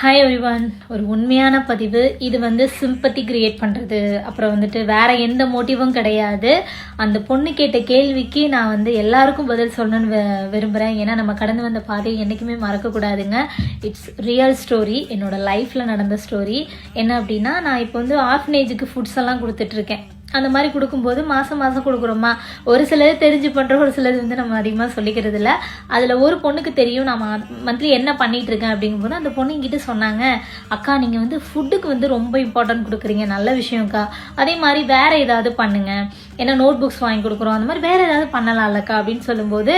Hi everyone. ஒரு உண்மையான பதிவு. இது வந்து சிம்பத்தி கிரியேட் பண்ணுறது, அப்புறம் வந்துட்டு வேற எந்த மோட்டிவும் கிடையாது. அந்த பொண்ணு கேட்ட கேள்விக்கு நான் வந்து எல்லாருக்கும் பதில் சொல்லணும்னு விரும்புகிறேன். ஏன்னா நம்ம கடந்து வந்த பாதையை என்றைக்குமே மறக்கக்கூடாதுங்க. இட்ஸ் ரியல் ஸ்டோரி, என்னோட லைஃப்பில் நடந்த ஸ்டோரி. என்ன அப்படின்னா, நான் இப்போ வந்து ஆர்ஃபனேஜுக்கு ஃபுட்ஸ் எல்லாம் கொடுத்துட்ருக்கேன். அந்த மாதிரி கொடுக்கும்போது மாதம் கொடுக்குறோமா, ஒரு சிலது தெரிஞ்சு பண்ணுறோம், ஒரு சிலது வந்து நம்ம அதிகமாக சொல்லிக்கிறது இல்லை. அதில் ஒரு பொண்ணுக்கு தெரியும் நான் மந்த்லி என்ன பண்ணிகிட்டு இருக்கேன் அப்படிங்கும்போது அந்த பொண்ணு என்கிட்ட சொன்னாங்க, அக்கா நீங்கள் வந்து ஃபுட்டுக்கு வந்து ரொம்ப இம்பார்ட்டன்ட் கொடுக்குறீங்க, நல்ல விஷயம்க்கா. அதே மாதிரி வேறு ஏதாவது பண்ணுங்கள், ஏன்னா நோட் புக்ஸ் வாங்கி கொடுக்குறோம், அந்த மாதிரி வேறு ஏதாவது பண்ணலாம் இல்லைக்கா அப்படின்னு சொல்லும்போது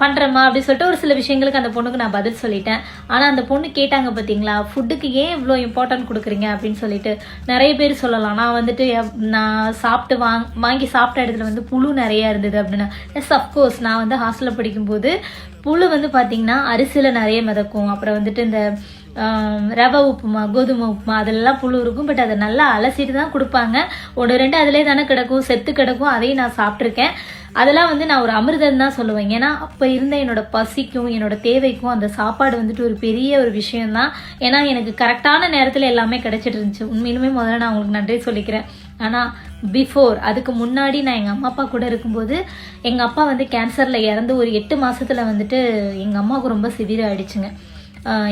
பண்ணுறேம்மா அப்படின்னு சொல்லிட்டு ஒரு சில விஷயங்களுக்கு அந்த பொண்ணுக்கு நான் பதில் சொல்லிட்டேன். ஆனால் அந்த பொண்ணு கேட்டாங்க பார்த்தீங்களா, ஃபுட்டுக்கு ஏன் இவ்வளோ இம்பார்ட்டன்ட் கொடுக்குறீங்க அப்படின்னு சொல்லிட்டு. நிறைய பேர் சொல்லலாம், நான் வந்துட்டு நான் சாப்பிட்டு வாங்கி சாப்பிட்ட இடத்துல வந்து புழு நிறையா இருந்தது அப்படின்னா. Yes, of course. நான் வந்து ஹாஸ்டலில் படிக்கும்போது புழு வந்து பார்த்திங்கன்னா அரிசியில் நிறைய மிதக்கும். அப்புறம் வந்துட்டு இந்த ரவை உப்புமா, கோதுமை உப்புமா, அதெல்லாம் புழு இருக்கும். பட் அதை நல்லா அலசிட்டு தான் கொடுப்பாங்க. ஒன்று ரெண்டு அதிலே தானே கிடக்கும், செத்து கிடக்கும். அதையும் நான் சாப்பிட்ருக்கேன். அதெல்லாம் வந்து நான் ஒரு அமிர்தம் தான் சொல்லுவேன். ஏன்னா அப்போ இருந்த என்னோட பசிக்கும் என்னோட தேவைக்கும் அந்த சாப்பாடு வந்துட்டு ஒரு பெரிய ஒரு விஷயம்தான். ஏன்னா எனக்கு கரெக்டான நேரத்தில் எல்லாமே கிடைச்சிட்டு இருந்துச்சு. உண்மையிலுமே முதல்ல நான் உங்களுக்கு நன்றி சொல்லிக்கிறேன். ஆனால் அதுக்கு முன்னாடி நான் எங்கள் அம்மா அப்பா கூட இருக்கும்போது எங்கள் அப்பா வந்து கேன்சரில் இறந்து ஒரு 8 மாதத்தில் வந்துட்டு எங்கள் அம்மாவுக்கு ரொம்ப சிவியர் ஆகிடுச்சுங்க.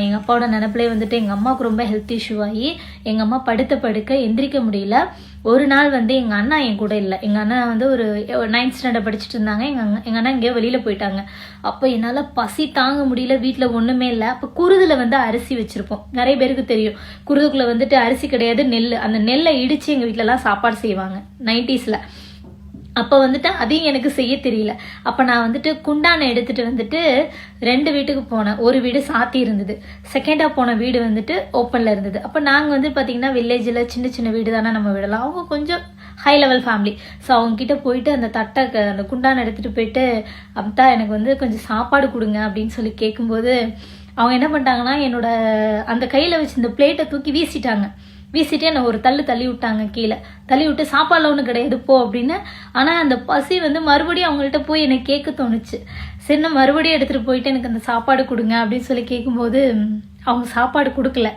எங்கள் அப்பாவோட நினப்பிலே வந்துட்டு எங்கள் அம்மாவுக்கு ரொம்ப ஹெல்த் இஷ்யூ ஆகி எங்கள் அம்மா படுக்க எந்திரிக்க முடியல. ஒரு நாள் வந்து எங்கள் அண்ணா என் கூட இல்லை. எங்கள் அண்ணா வந்து ஒரு 9th ஸ்டாண்டர்ட் படிச்சுட்டு இருந்தாங்க. எங்கள் அண்ணா எங்கேயோ வெளியில் போயிட்டாங்க. அப்போ என்னால் பசி தாங்க முடியல, வீட்டில் ஒன்றுமே இல்லை. அப்போ குருதில் வந்து அரிசி வச்சுருப்போம். நிறைய பேருக்கு தெரியும், குருதுக்குள்ளே வந்துட்டு அரிசி கிடையாது, நெல். அந்த நெல்லை இடித்து எங்கள் வீட்டிலலாம் சாப்பாடு செய்வாங்க 90sல. அப்போ வந்துட்டு அதையும் எனக்கு செய்ய தெரியல. அப்போ நான் வந்துட்டு குண்டானை எடுத்துகிட்டு வந்துட்டு 2 வீட்டுக்கு போனேன். ஒரு வீடு சாத்தி இருந்தது, செகண்டாக போன வீடு வந்துட்டு ஓப்பனில் இருந்தது. அப்போ நாங்கள் வந்து பார்த்திங்கன்னா வில்லேஜில் சின்ன சின்ன வீடு தானே நம்ம விடலாம். அவங்க கொஞ்சம் ஹை லெவல் ஃபேமிலி. ஸோ அவங்கக்கிட்ட போயிட்டு அந்த அந்த குண்டானை எடுத்துகிட்டு போயிட்டு, அப்பா எனக்கு வந்து கொஞ்சம் சாப்பாடு கொடுங்க அப்படின்னு சொல்லி கேட்கும்போது அவங்க என்ன பண்ணிட்டாங்கன்னா, என்னோட அந்த கையில் வச்சு இந்த பிளேட்டை தூக்கி வீசிட்டு என்னை ஒரு தள்ளி விட்டாங்க கீழே. தள்ளி விட்டு சாப்பாடில் ஒன்றும் கிடையாது போ அப்படின்னு. ஆனால் அந்த பசி வந்து மறுபடியும் அவங்கள்ட்ட போய் என்னை கேட்க தோணுச்சு. சரி, நான் மறுபடியும் எடுத்துகிட்டு போயிட்டு எனக்கு அந்த சாப்பாடு கொடுங்க அப்படின்னு சொல்லி கேட்கும்போது அவங்க சாப்பாடு கொடுக்கல,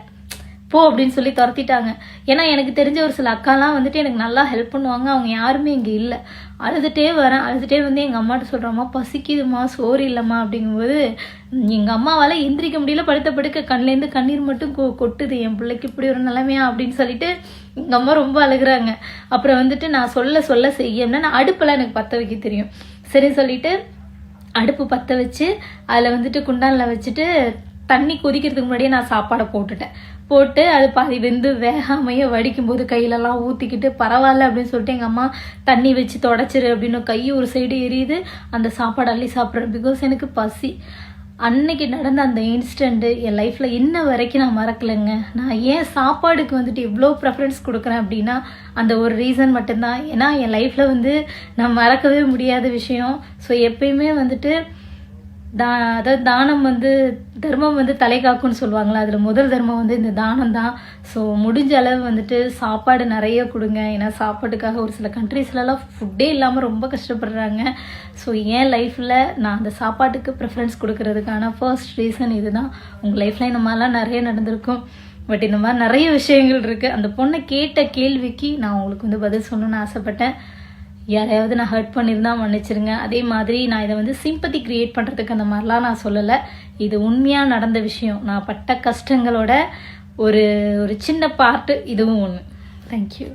போ அப்படின்னு சொல்லி துரத்திட்டாங்க. ஏன்னா எனக்கு தெரிஞ்ச ஒரு சில அக்காலாம் வந்துட்டு எனக்கு நல்லா ஹெல்ப் பண்ணுவாங்க. அவங்க யாருமே இங்கே இல்லை. அழுதுகிட்டே வந்து எங்கள் அம்மாட்ட சொல்கிறோம்மா பசிக்குதுமா, சோறு இல்லைம்மா அப்படிங்கும்போது எங்கள் அம்மாவால் எந்திரிக்க முடியல. படுக்க கண்ணிலேருந்து கண்ணீர் மட்டும் கொட்டுது. என் பிள்ளைக்கு இப்படி ஒரு நிலைமையா அப்படின்னு சொல்லிட்டு எங்கள் அம்மா ரொம்ப அழுகுறாங்க. அப்புறம் வந்துட்டு நான் சொல்ல செய்யணும்னா நான் அடுப்பெல்லாம் எனக்கு பற்ற வைக்க தெரியும். சரி சொல்லிட்டு அடுப்பு பற்ற வச்சு அதில் வந்துட்டு குண்டானில் வச்சுட்டு தண்ணி கொதிக்கிறதுக்கு முன்னாடியே நான் சாப்பாடை போட்டு அது பாதி வெந்து வேகாமையே வடிக்கும்போது கையிலலாம் ஊற்றிக்கிட்டு பரவாயில்ல அப்படின்னு சொல்லிட்டு எங்கள் அம்மா தண்ணி வச்சு தொடச்சிரு அப்படின்னு கை ஒரு சைடு எரியுது. அந்த சாப்பாடு அள்ளி சாப்பிட்றேன். பிகாஸ் எனக்கு பசி. அன்னைக்கு நடந்த அந்த இன்ஸ்டண்ட்டு என் லைஃப்பில் இன்ன வரைக்கும் நான் மறக்கலைங்க. நான் ஏன் சாப்பாடுக்கு வந்துட்டு எவ்வளோ ப்ரெஃபரன்ஸ் கொடுக்குறேன் அப்படின்னா அந்த ஒரு ரீசன் மட்டும்தான். ஏன்னா என் லைஃப்பில் வந்து நான் மறக்கவே முடியாத விஷயம். ஸோ எப்பயுமே வந்துட்டு அதாவது தானம் வந்து தர்மம் வந்து தலை காக்கும்னு சொல்லுவாங்களா, அதில் முதல் தர்மம் வந்து இந்த தானம் தான். ஸோ முடிஞ்ச அளவு வந்துட்டு சாப்பாடு நிறைய கொடுங்க. ஏன்னா சாப்பாட்டுக்காக ஒரு சில கண்ட்ரீஸ்லலாம் ஃபுட்டே இல்லாமல் ரொம்ப கஷ்டப்படுறாங்க. ஸோ என் லைஃப்பில் நான் அந்த சாப்பாட்டுக்கு ப்ரிஃபரன்ஸ் கொடுக்கறதுக்கான ஃபர்ஸ்ட் ரீசன் இதுதான். உங்கள் லைஃப்பில் இந்த மாதிரிலாம் நிறைய நடந்திருக்கும். பட் இந்த மாதிரி நிறைய விஷயங்கள் இருக்குது. அந்த பொண்ணை கேட்ட கேள்விக்கு நான் உங்களுக்கு வந்து பதில் சொல்லணும்னு ஆசைப்பட்டேன். யாரையாவது நான் ஹர்ட் பண்ணியிருந்தா மன்னிச்சிருங்க. அதே மாதிரி நான் இதை வந்து சிம்பத்தி கிரியேட் பண்ணுறதுக்கு அந்த மாதிரிலாம் நான் சொல்லலை. இது உண்மையாக நடந்த விஷயம். நான் பட்ட கஷ்டங்களோட ஒரு சின்ன பார்ட்டு இதுவும் ஒன்று. தேங்க்யூ.